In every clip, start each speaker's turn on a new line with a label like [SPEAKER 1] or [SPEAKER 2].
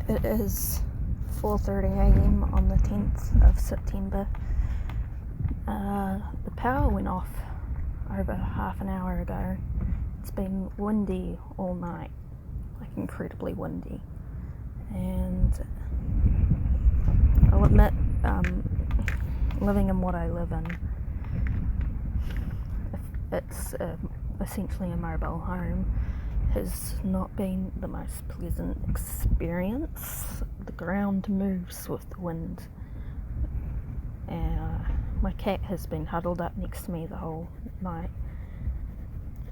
[SPEAKER 1] It is 4:30 a.m. on the 10th of September. The power went off over half an hour ago. It's been windy all night, like incredibly windy. And I'll admit, living in what I live in, it's essentially a mobile home, has not been the most pleasant experience. The ground moves with the wind. My cat has been huddled up next to me the whole night.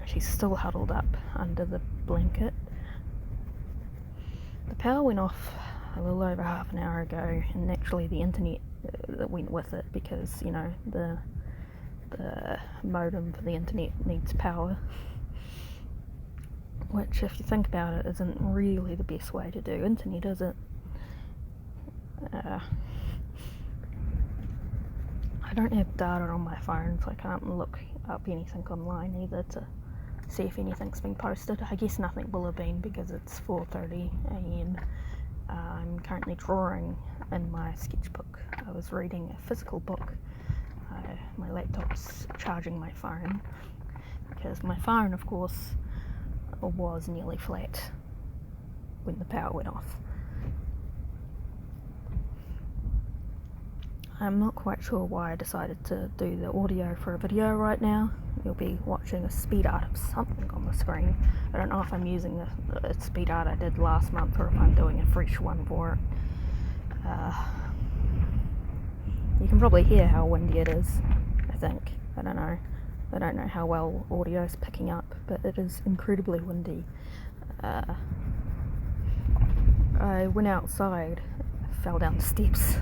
[SPEAKER 1] She's still huddled up under the blanket. The power went off a little over half an hour ago, and naturally the internet that went with it, because the modem for the internet needs power, which, if you think about it, isn't really the best way to do internet, is it? I don't have data on my phone, so I can't look up anything online either to see if anything's been posted. I guess nothing will have been because it's 4:30 a.m. I'm currently drawing in my sketchbook. I was reading a physical book. My laptop's charging my phone because my phone, of course, was nearly flat when the power went off. I'm not quite sure why I decided to do the audio for a video right now. You'll be watching a speed art of something on the screen. I don't know if I'm using the speed art I did last month or if I'm doing a fresh one for it. You can probably hear how windy it is, I think. I don't know how well audio is picking up, but it is incredibly windy. I went outside, fell down the steps.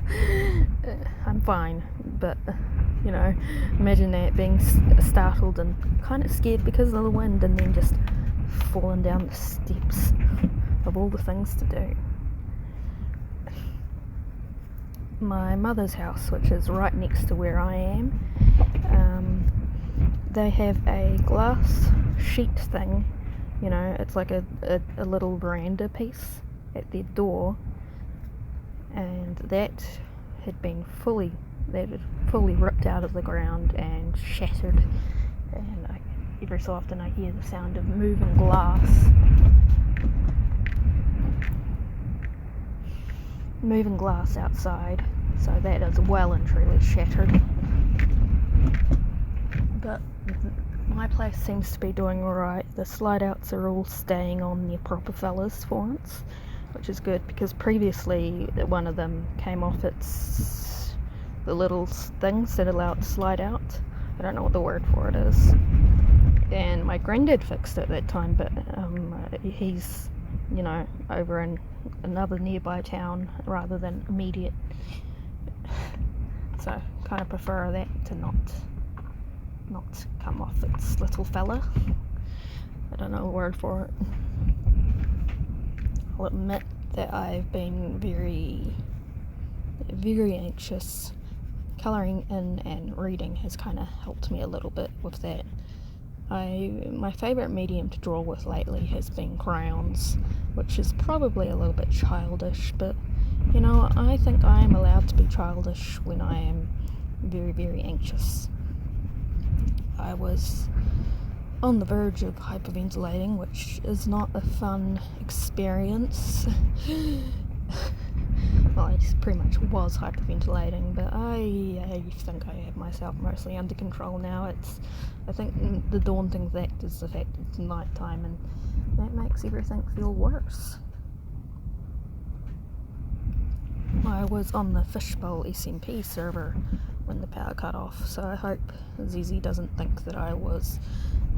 [SPEAKER 1] I'm fine, but imagine that, being startled and kind of scared because of the wind, and then just falling down the steps of all the things to do. My mother's house, which is right next to where I am, they have a glass sheet thing, it's like a little veranda piece at their door, and that had fully ripped out of the ground and shattered, and every so often I hear the sound of moving glass outside, so that is well and truly shattered. But my place seems to be doing alright. The slide outs are all staying on their proper fellas for once, which is good, because previously one of them came off the little things that allow it to slide out. I don't know what the word for it is, and my granddad fixed it that time, but he's over in another nearby town rather than immediate, so kind of prefer that to not come off its little fella. I don't know a word for it. I'll admit that I've been very, very anxious. Colouring in and reading has kind of helped me a little bit with that. My favourite medium to draw with lately has been crayons, which is probably a little bit childish, but I think I am allowed to be childish when I am very, very anxious. I was on the verge of hyperventilating, which is not a fun experience. Well, I just pretty much was hyperventilating, but I think I have myself mostly under control now. I think the daunting fact is the fact it's night time, and that makes everything feel worse. I was on the Fishbowl SMP server when the power cut off, so I hope ZZ doesn't think that I was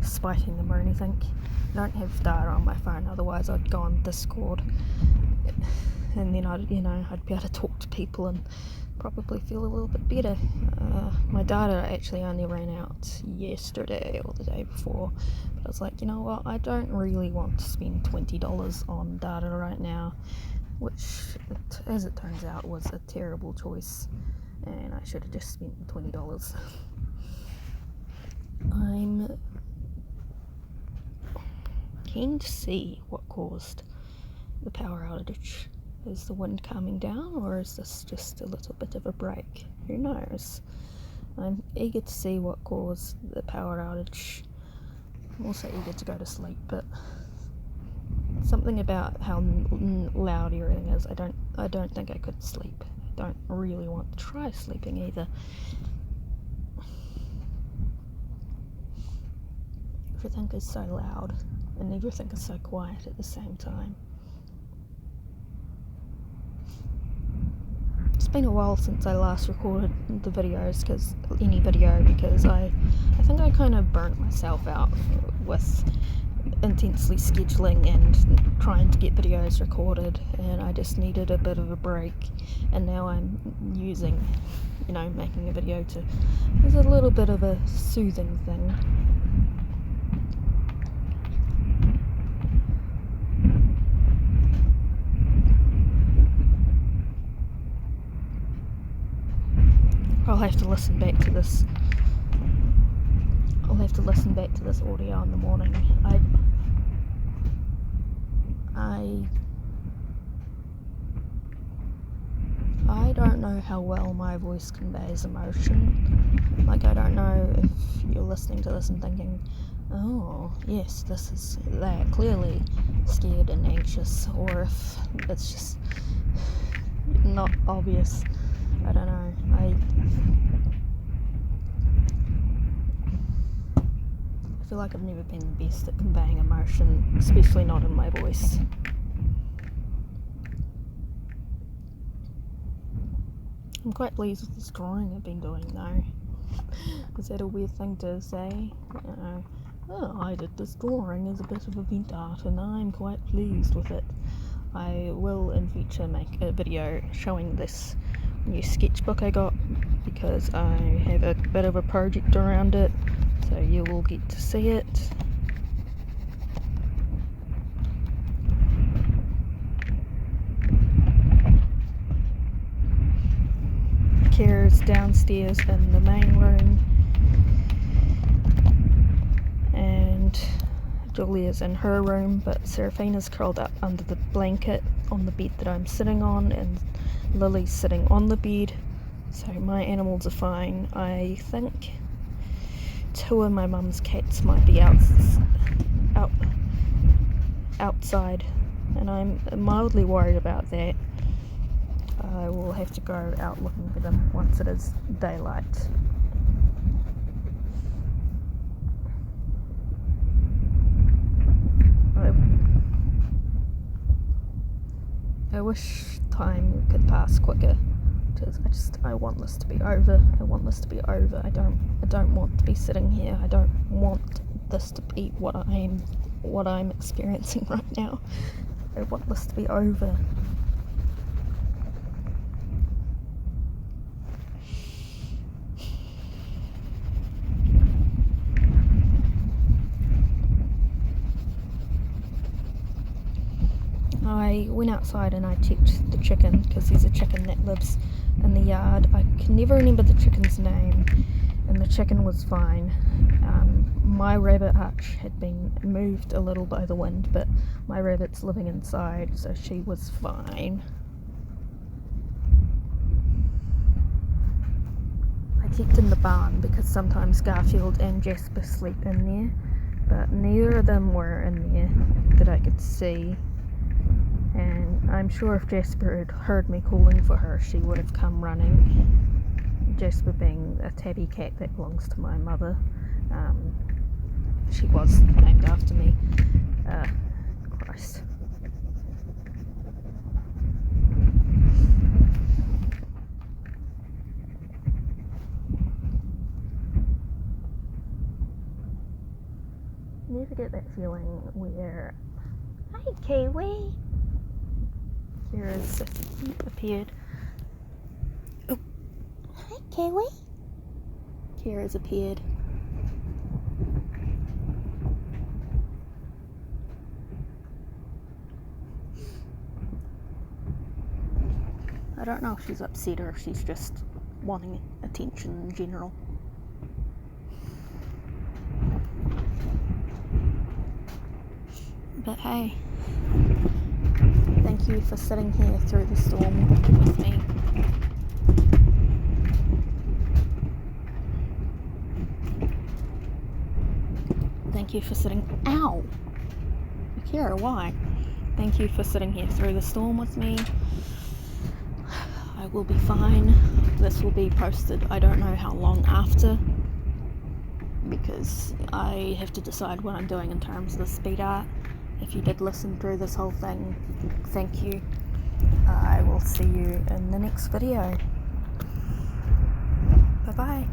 [SPEAKER 1] spiting them or anything. I don't have data on my phone, otherwise I'd go on Discord, and then I'd be able to talk to people and probably feel a little bit better. My data actually only ran out yesterday or the day before, but I was like, you know what, I don't really want to spend $20 on data right now, which, as it turns out, was a terrible choice, and I should have just spent the $20. I'm keen to see what caused the power outage. Is the wind calming down, or is this just a little bit of a break? Who knows? I'm eager to see what caused the power outage. I'm also eager to go to sleep, but something about how loud everything is, I don't think I could sleep. I don't really want to try sleeping either. Everything is so loud, and everything is so quiet at the same time. It's been a while since I last recorded the videos, because I think I kind of burnt myself out with intensely scheduling and trying to get videos recorded, and I just needed a bit of a break, and now I'm using, making a video as a little bit of a soothing thing. I'll have to listen back to this. Audio in the morning. I don't know how well my voice conveys emotion. Like, I don't know if you're listening to this and thinking, oh, yes, they're clearly scared and anxious, or if it's just not obvious. I don't know. I feel like I've never been the best at conveying emotion, especially not in my voice. I'm quite pleased with this drawing I've been doing though. Is that a weird thing to say? I did this drawing as a bit of event art and I'm quite pleased with it. I will in future make a video showing this new sketchbook I got, because I have a bit of a project around it, so you will get to see it. Kira's downstairs in the main room, and Julia's in her room, but Seraphina's curled up under the blanket on the bed that I'm sitting on, and Lily's sitting on the bed, so my animals are fine. I think 2 of my mum's cats might be outside, and I'm mildly worried about that. I will have to go out looking for them once it is daylight. I wish time could pass quicker, because I want this to be over. I don't want to be sitting here. I don't want this to be what I'm experiencing right now. I want this to be over. I went outside and I checked the chicken, because there's a chicken that lives in the yard. I can never remember the chicken's name, and the chicken was fine. My rabbit hutch had been moved a little by the wind, but my rabbit's living inside, so she was fine. I checked in the barn because sometimes Garfield and Jasper sleep in there, but neither of them were in there that I could see. And I'm sure if Jasper had heard me calling for her, she would have come running. Jasper being a tabby cat that belongs to my mother. She was named after me. Christ. You never get that feeling where, hey Kiwi, Kira's appeared. Oh, hi Kiwi. Kira's appeared. I don't know if she's upset or if she's just wanting attention in general. But hey, thank thank you for sitting here through the storm with me. Thank you for sitting... Ow! Akira, why? Thank you for sitting here through the storm with me. I will be fine. This will be posted I don't know how long after, because I have to decide what I'm doing in terms of the speed art. If you did listen through this whole thing, thank you. I will see you in the next video. Bye bye.